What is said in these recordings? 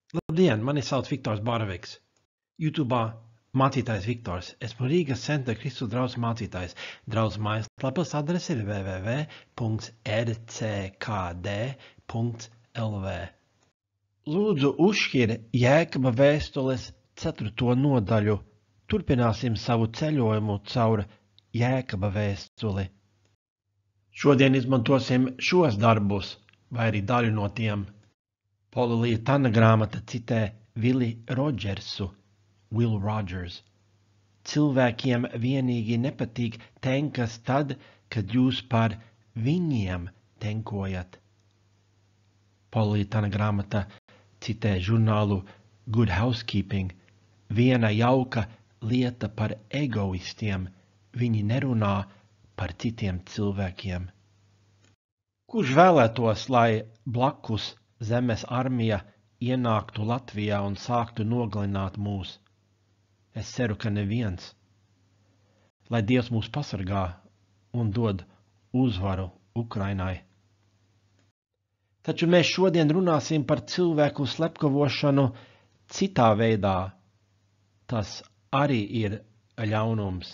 Labdien, mani sauc Viktors Baraviks. YouTube'ā mācītājs Viktors. Esmu Rīgas Centra Kristus draugs mācītājs. Draugs mājaslapas adrese ir www.rckd.lv. Lūdzu uzšķir Jēkaba vēstules 4. nodaļu. Turpināsim savu ceļojumu caur Jēkaba vēstuli. Šodien izmantosim šos darbus, vai arī daļu no tiem. Polija Tana grāmata citē Will Rogers. Cilvēkiem vienīgi nepatīk tenkas tad, kad jūs par viņiem tenkojat. Polija Tana grāmata citē žurnālu Good Housekeeping. Viena jauka lieta par egoistiem. Viņi nerunā par citiem cilvēkiem. Kurš vēlētos, lai blakus zemes armija ienāktu Latvijā un sāktu nogalināt mūs? Es ceru, ka neviens. Lai Dievs mūs pasargā un dod uzvaru Ukrainai. Taču mēs šodien runāsim par cilvēku slepkavošanu citā veidā. Tas arī ir ļaunums.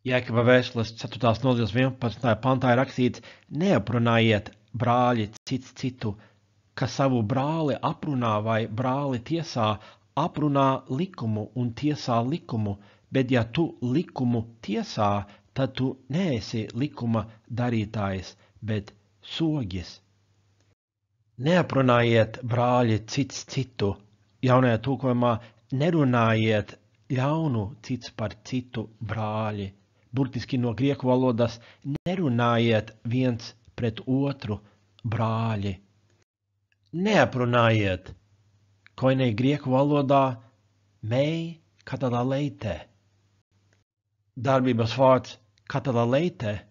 Jēkaba vēstules 4. nodaļas 11. pantā ir rakstīts: neaprunājiet, brāļi, cits citu, ka savu brāli aprunā vai brāli tiesā, aprunā likumu un tiesā likumu, bet ja tu likumu tiesā, tad tu neesi likuma darītājs, bet sogis. Neaprunājiet, brāļi, cits citu. Jaunajā tulkojumā nerunājiet ļaunu cits par citu brāļi. Burtiski no grieku valodas nerunājiet viens pret otru brāļi. Neaprunājiet, koinei grieku valodā mei katalaleite. Darbības vārds katalaleite,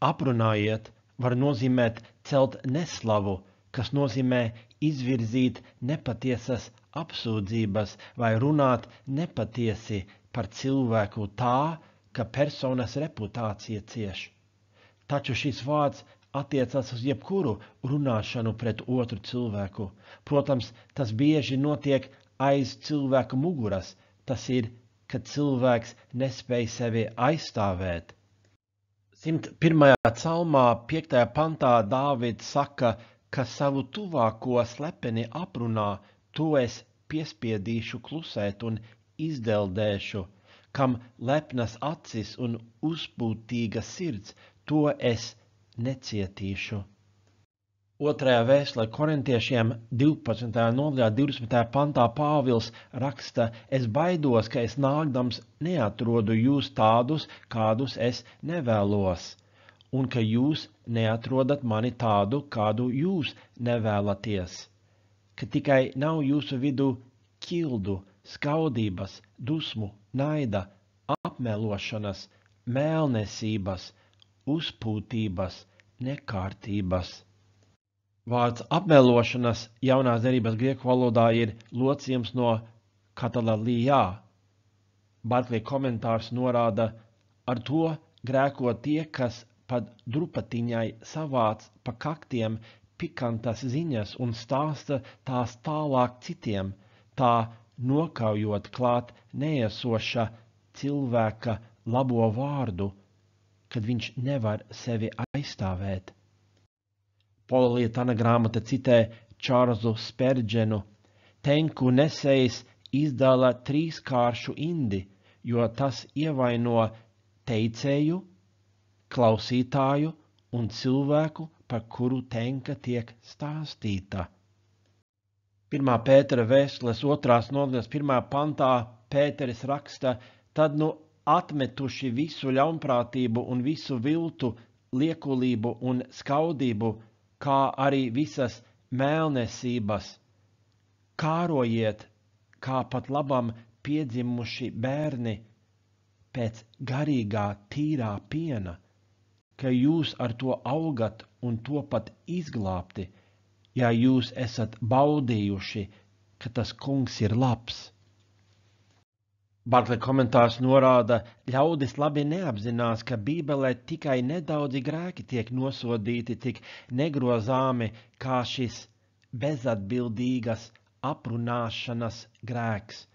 aprunājiet, var nozīmēt celt neslavu, kas nozīmē izvirzīt nepatiesas apsūdzības vai runāt nepatiesi par cilvēku tā, ka personas reputācija cieš. Taču šis vārds attiecas uz jebkuru runāšanu pret otru cilvēku. Protams, tas bieži notiek aiz cilvēka muguras. Tas ir, kad cilvēks nespēj sevi aizstāvēt. 101. psalmā 5. pantā Dāvids saka, ka savu tuvāko slepeni aprunā, to es piespiedīšu klusēt un izdeldēšu, kam lepnas acis un uzpūtīga sirds, to es necietīšu. 2. vēstulē korintiešiem 12. nodaļā 20. pantā Pāvils raksta: es baidos, ka es nākdams neatrodu jūs tādus, kādus es nevēlos, un ka jūs neatrodat mani tādu, kādu jūs nevēlaties, ka tikai nav jūsu vidū ķildu, skaudības, dusmu, naida, apmelošanas, mēlnesības, uzpūtības, nekārtības. Vārds apmelošanas jaunās derības grieku valodā ir locījums no katalalijā. Barklī komentārs norāda: ar to grēko tie, kas pat drupatiņai savāc pa kaktiem pikantas ziņas un stāsta tās tālāk citiem, tā nokaujot klāt neesoša cilvēka labo vārdu, kad viņš nevar sevi aizstāvēt. Polija Tana grāmata citē Čārlzu Sperdženu: tenku nesējs izdala trīskāršu indi, jo tas ievaino teicēju, klausītāju un cilvēku, par kuru tenka tiek stāstīta. 1. Pētera vēstules 2. nodaļas 1. pantā Pēteris raksta: tad nu atmetuši visu ļaunprātību un visu viltu, liekulību un skaudību, kā arī visas mēlnesības, kārojiet, kā pat labam piedzimuši bērni, pēc garīgā tīrā piena, ka jūs ar to augat un topat izglābti, ja jūs esat baudījuši, ka tas kungs ir labs. Barklī komentārs norāda: ļaudis labi neapzinās, ka Bībelē tikai nedaudzi grēki tiek nosodīti tik negrozāmi kā šis bezatbildīgas aprunāšanas grēks.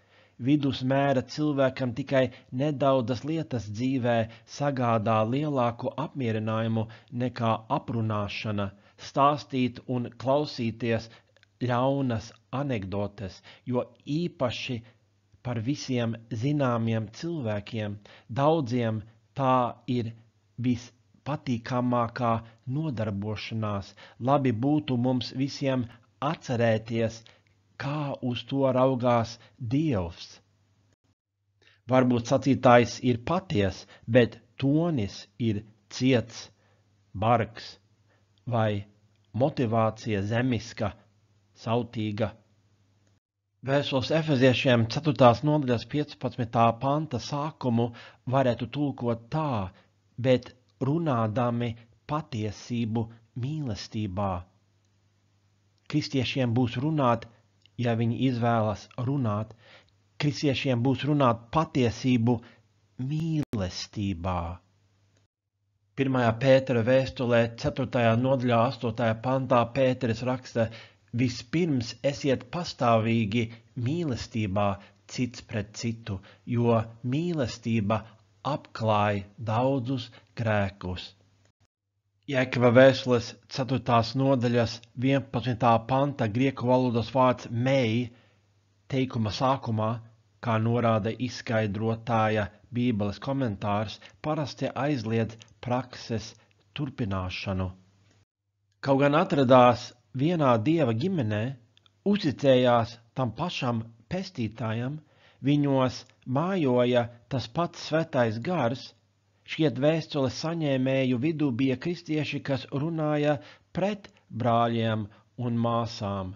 Vidusmēra cilvēkam tikai nedaudzas lietas dzīvē sagādā lielāku apmierinājumu nekā aprunāšana, stāstīt un klausīties ļaunas anekdotes, jo īpaši par visiem zināmiem cilvēkiem daudziem tā ir vispatīkamākā nodarbošanās. Labi būtu mums visiem atcerēties, kā uz to raugās Dievs. Varbūt sacītājs ir paties, bet tonis ir ciets, bargs vai motivācija zemiska, sautīga. Vēstules Efeziešiem 4. nodaļas 15. panta sākumu varētu tulkot tā, bet runādami patiesību mīlestībā. Kristiešiem būs runāt, ja viņi izvēlas runāt, kristiešiem būs runāt patiesību mīlestībā. 1. Pētera vēstulē 4. nodaļā 8. pantā Pēteris raksta: vispirms esiet pastāvīgi mīlestībā cits pret citu, jo mīlestība apklāj daudzus grēkus. Jēkaba vēstules 4. nodaļas 11. panta grieku valodas vārds mei teikuma sākumā, kā norāda izskaidrotāja Bībeles komentārs, parasti aizliedz prakses turpināšanu. Kaut gan atradās vienā Dieva ģimenē, uzticējās tam pašam pestītājam, viņos mājoja tas pats svētais gars, šķiet vēstules saņēmēju vidū bija kristieši, kas runāja pret brāļiem un māsām.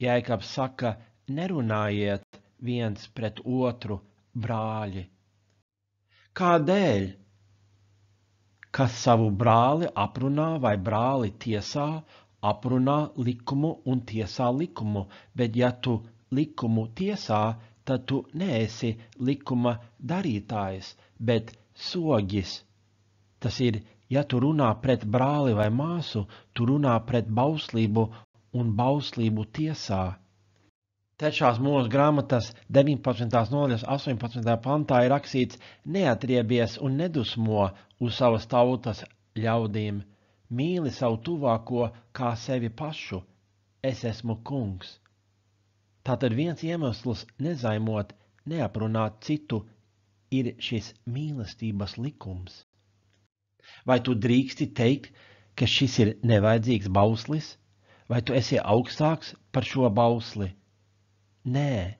Jēkabs saka, nerunājiet viens pret otru, brāļi. Kādēļ? Kas savu brāli aprunā vai brāli tiesā, aprunā likumu un tiesā likumu, bet ja tu likumu tiesā, tad tu neesi likuma darītājs, bet sogis. Tas ir, ja tu runā pret brāli vai māsu, tu runā pret bauslību un bauslību tiesā. 3. mūža grāmatas 19. nodaļas 18. pantā ir rakstīts: neatriebies un nedusmo uz savas tautas ļaudīm, mīli savu tuvāko kā sevi pašu, es esmu kungs. Tātad viens iemesls nezaimot, neaprunāt citu ir šis mīlestības likums. Vai tu drīksti teikt, ka šis ir nevajadzīgs bauslis, vai tu esi augstāks par šo bausli? Nē,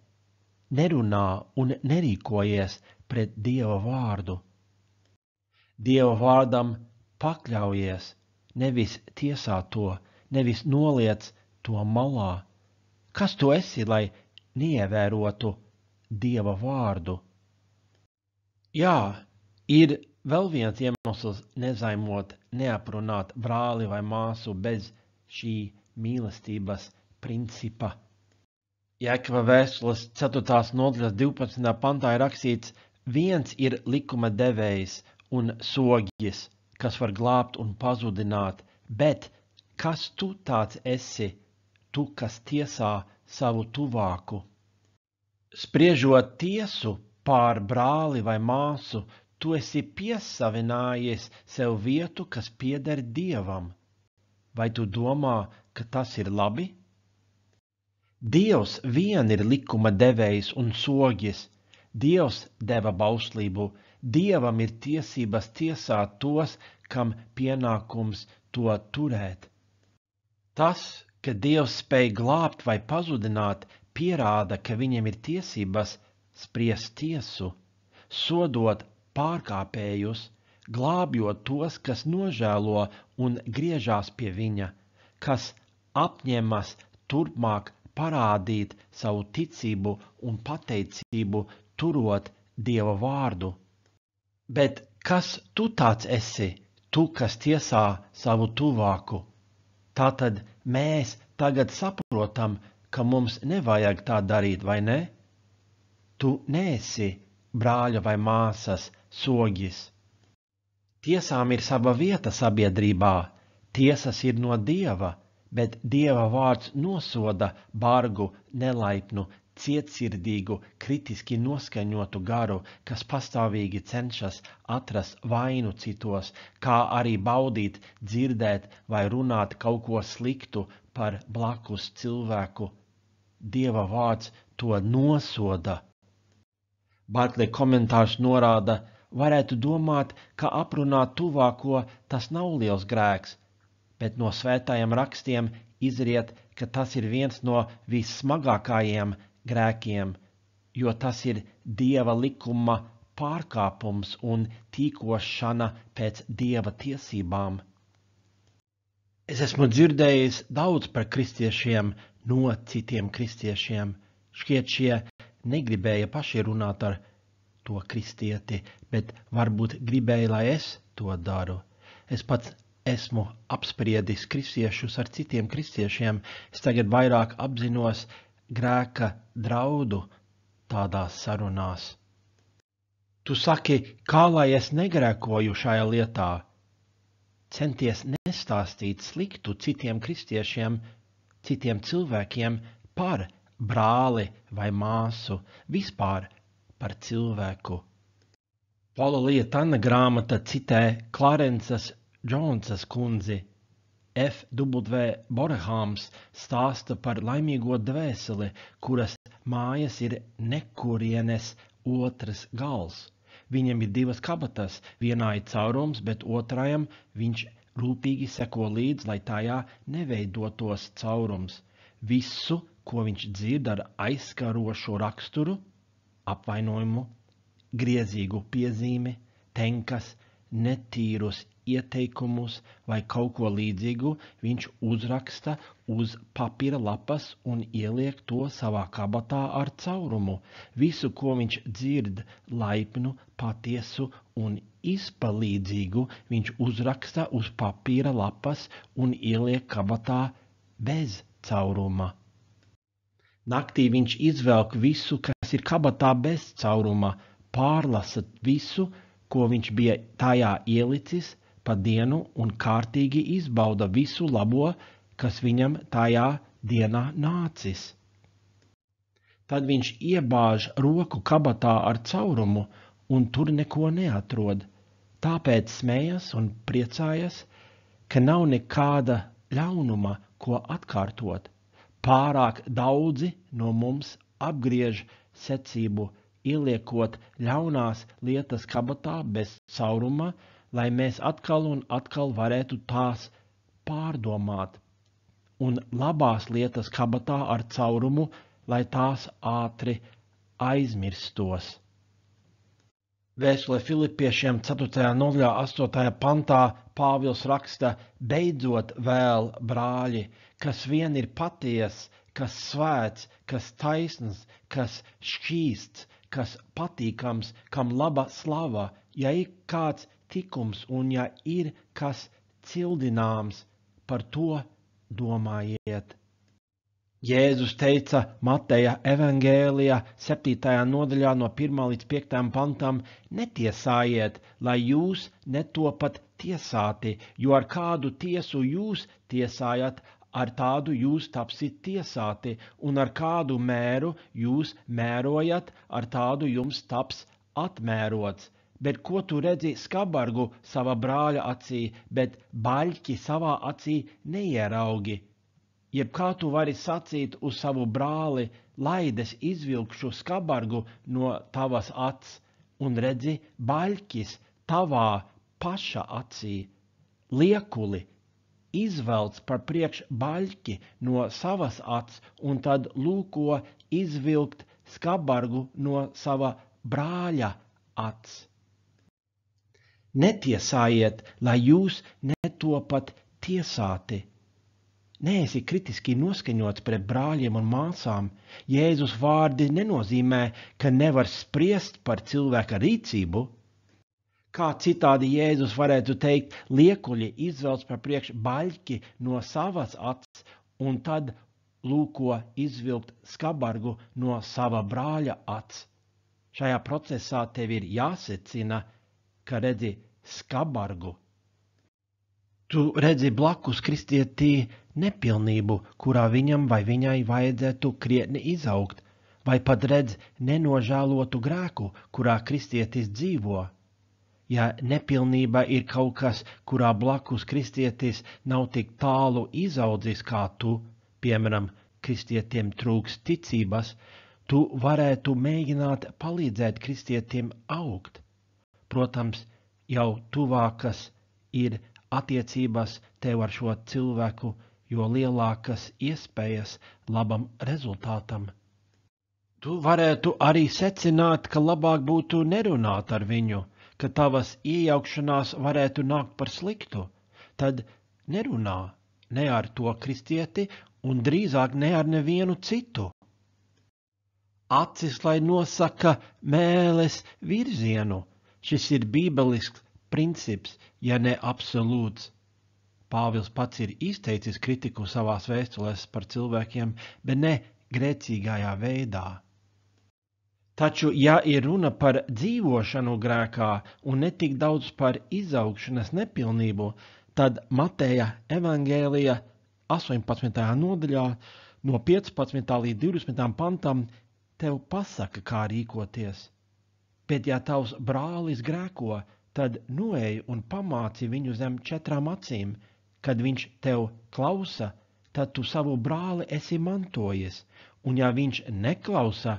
nerunā un nerīkojies pret Dieva vārdu. Dieva vārdam pakļaujies, nevis tiesā to, nevis noliec to malā. Kas tu esi, lai neievērotu Dieva vārdu? Jā, ir vēl viens iemesls nezaimot, neaprunāt brāli vai māsu bez šī mīlestības principa. Jēkaba vēstules 4. nodaļas 12. pantā ir rakstīts: viens ir likuma devējs un sogis, kas var glābt un pazudināt, bet kas tu tāds esi, tu, kas tiesā savu tuvāku? Spriežot tiesu pār brāli vai māsu, tu esi piesavinājies sev vietu, kas pieder Dievam. Vai tu domā, ka tas ir labi? Dievs vien ir likuma devējs un sogis. Dievs deva bauslību. Dievam ir tiesības tiesāt tos, kam pienākums to turēt. Tas, ka Dievs spēj glābt vai pazudināt, pierāda, ka viņam ir tiesības spriest tiesu, sodot pārkāpējus, glābjot tos, kas nožēlo un griežās pie viņa, kas apņemas turpmāk parādīt savu ticību un pateicību, turot Dieva vārdu. Bet kas tu tāds esi, tu, kas tiesā savu tuvāku? Tātad mēs tagad saprotam, ka mums nevajag tā darīt, vai ne? Tu neesi brāļa vai māsas sogis. Tiesām ir sava vieta sabiedrībā, tiesas ir no Dieva, bet Dieva vārds nosoda bargu, nelaipnu, cietsirdīgu, kritiski noskaņotu garu, kas pastāvīgi cenšas atrast vainu citos, kā arī baudīt, dzirdēt vai runāt kaut ko sliktu par blakus cilvēku. Dieva vārds to nosoda. Barkley komentārs norāda, varētu domāt, ka aprunāt tuvāko tas nav liels grēks, bet no svētajiem rakstiem izriet, ka tas ir viens no vissmagākajiem grēkiem, jo tas ir Dieva likuma pārkāpums un tīkošana pēc Dieva tiesībām. Es esmu dzirdējis daudz par kristiešiem no citiem kristiešiem. Šķiet, šie negribēja paši runāt ar to kristieti, bet varbūt gribēja, lai es to daru. Es pats esmu apspriedis kristiešus ar citiem kristiešiem. Es tagad vairāk apzinos grēka draudu tādās sarunās. Tu saki, kā lai es negrēkoju šajā lietā? Centies nestāstīt sliktu citiem kristiešiem, citiem cilvēkiem par brāli vai māsu, vispār par cilvēku. Paula Lietana grāmata citē Klarences Džonsas kundzi. F.W. Borehams stāsta par laimīgo dvēseli, kuras mājas ir nekurienes otras gals. Viņam ir 2 kabatas, vienā ir caurums, bet otrajam viņš rūpīgi seko līdz, lai tajā neveidotos caurums. Visu, ko viņš dzird ar aizskarošu raksturu, apvainojumu, griezīgu piezīmi, tenkas, netīrus ieteikumus vai kaut ko līdzīgu, viņš uzraksta uz papīra lapas un ieliek to savā kabatā ar caurumu. Visu, ko viņš dzird laipnu, patiesu un izpalīdzīgu, viņš uzraksta uz papīra lapas un ieliek kabatā bez cauruma. Naktī viņš izvelk visu, kas ir kabatā bez cauruma, pārlasa visu, ko viņš bija tajā ielicis pa dienu un kārtīgi izbauda visu labo, kas viņam tajā dienā nācis. Tad viņš iebāž roku kabatā ar caurumu un tur neko neatrod. Tāpēc smējas un priecājas, ka nav nekāda ļaunuma, ko atkārtot. Pārāk daudzi no mums apgriež secību, ieliekot ļaunās lietas kabatā bez cauruma, lai mēs atkal un atkal varētu tās pārdomāt, un labās lietas kabatā ar caurumu, lai tās ātri aizmirstos. Vēstulē Filipiešiem 4. nodaļā 8. pantā Pāvils raksta: beidzot vēl, brāļi, kas vien ir paties, kas svēts, kas taisns, kas šķīsts, kas patīkams, kam laba slava, ja ir kāds tikums un ja ir kas cildināms, par to domājiet. Jēzus teica Mateja evangēlijā 7. nodaļā no 1. līdz 5. pantam: netiesājiet, lai jūs netopat tiesāti, jo ar kādu tiesu jūs tiesājat, ar tādu jūs tapsit tiesāti, un ar kādu mēru jūs mērojat, ar tādu jums taps atmērots. Bet ko tu redzi skabargu savā brāļa acī, bet baļķi savā acī neieraugi? Jeb kā tu vari sacīt uz savu brāli, laides izvilkšu skabargu no tavas acs, un redzi baļķis tavā paša acī? Liekuli izvelc par priekš baļķi no savas acs, un tad lūko izvilkt skabargu no sava brāļa acs. Netiesājiet, lai jūs netopat tiesāti. Neesi kritiski noskaņots pret brāļiem un māsām. Jēzus vārdi nenozīmē, ka nevar spriest par cilvēka rīcību. Kā citādi Jēzus varētu teikt, liekuļi izvelc par priekš baļķi no savas acs un tad lūko izvilkt skabargu no sava brāļa acs. Šajā procesā tev ir jāsecina, ka redzi skabargu. Tu redzi blakus kristietī nepilnību, kurā viņam vai viņai vajadzētu krietni izaugt, vai pat redz nenožēlotu grēku, kurā kristietis dzīvo. Ja nepilnība ir kaut kas, kurā blakus kristietis nav tik tālu izaudzis kā tu, piemēram, kristietiem trūks ticības, tu varētu mēģināt palīdzēt kristietim augt. Protams, jau tuvākas ir attiecības tev ar šo cilvēku, jo lielākas iespējas labam rezultātam. Tu varētu arī secināt, ka labāk būtu nerunāt ar viņu, ka tavas iejaukšanās varētu nākt par sliktu. Tad nerunā ne ar to kristieti un drīzāk ne ar nevienu citu. Acis, lai nosaka mēles virzienu. Šis ir bībelisks princips, ja ne absolūts. Pāvils pats ir izteicis kritiku savās vēstulēs par cilvēkiem, bet ne grēcīgajā veidā. Taču, ja ir runa par dzīvošanu grēkā un ne tik daudz par izaugšanas nepilnību, tad Mateja evangēlija 18. nodaļā no 15. līdz 20. pantam tev pasaka, kā rīkoties. Bet ja tavs brālis grēko, tad noej un pamāci viņu zem 4 acīm. Kad viņš tev klausa, tad tu savu brāli esi mantojis, un ja viņš neklausa,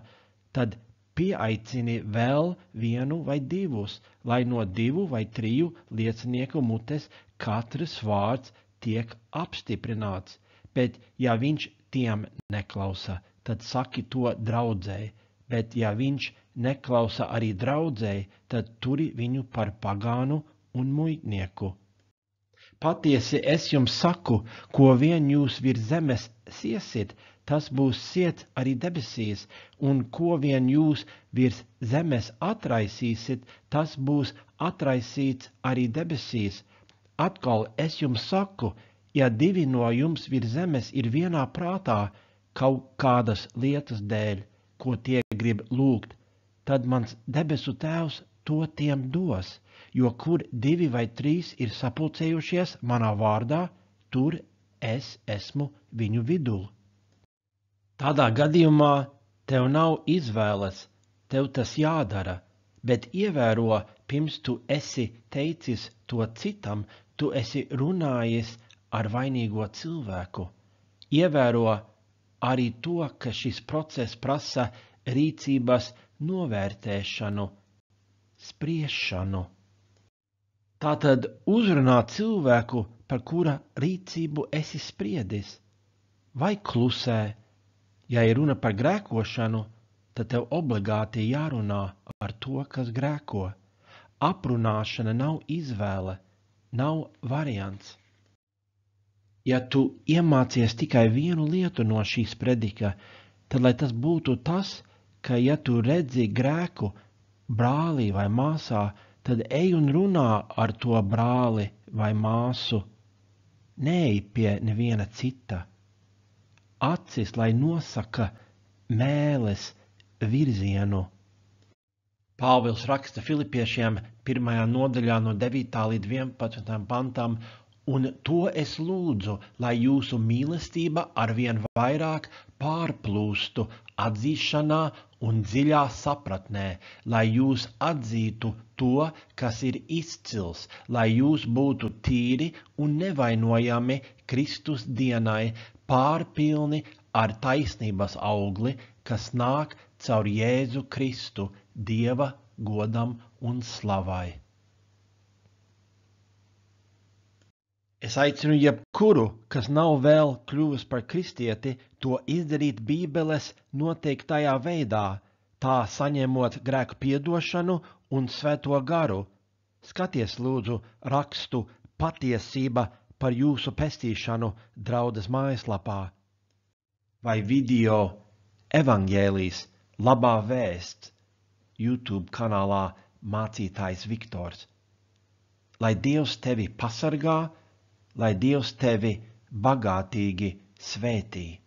tad pieaicini vēl 1 vai 2, lai no 2 vai 3 liecinieku mutes katrs vārds tiek apstiprināts. Bet ja viņš tiem neklausa, tad saki to draudzei, bet ja viņš neklausa arī draudzei, tad turi viņu par pagānu un muitnieku. Patiesi es jums saku, ko vien jūs virs zemes siesit, tas būs siets arī debesīs, un ko vien jūs virs zemes atraisīsit, tas būs atraisīts arī debesīs. Atkal es jums saku, ja 2 no jums virs zemes ir vienā prātā kaut kādas lietas dēļ, ko tie grib lūgt, tad mans debesu tēvs to tiem dos, jo kur 2 vai 3 ir sapulcējušies manā vārdā, tur es esmu viņu vidū. Tādā gadījumā tev nav izvēles, tev tas jādara, bet ievēro, pirms tu esi teicis to citam, tu esi runājis ar vainīgo cilvēku. Ievēro arī to, ka šis process prasa rīcības novērtēšanu, spriešanu. Tātad uzrunā cilvēku, par kura rīcību esi spriedis, vai klusē. Ja ir runa par grēkošanu, tad tev obligāti jārunā ar to, kas grēko. Aprunāšana nav izvēle, nav variants. Ja tu iemācies tikai 1 lietu no šīs predika, tad lai tas būtu tas, ka ja tu redzi grēku brālī vai māsā, tad ej un runā ar to brāli vai māsu. Neej pie neviena cita. Acis, lai nosaka mēles virzienu. Pāvils raksta Filipiešiem 1. nodaļā no 9. līdz 11. pantam, un to es lūdzu, lai jūsu mīlestība arvien vairāk pārplūstu atzīšanā un dziļā sapratnē, lai jūs atzītu to, kas ir izcils, lai jūs būtu tīri un nevainojami Kristus dienai, pārpilni ar taisnības augli, kas nāk caur Jēzu Kristu, Dieva godam un slavai. Es aicinu jebkuru, kas nav vēl kļuvis par kristieti, to izdarīt Bībeles noteiktajā veidā, tā saņemot grēku piedošanu un svēto garu. Skaties lūdzu rakstu Patiesība par jūsu pestīšanu draudzes mājaslapā vai video Evangēlijs Labā vēsts YouTube kanālā Mācītājs Viktors. Lai Dievs tevi pasargā, lai Dievs tevi bagātīgi svētī.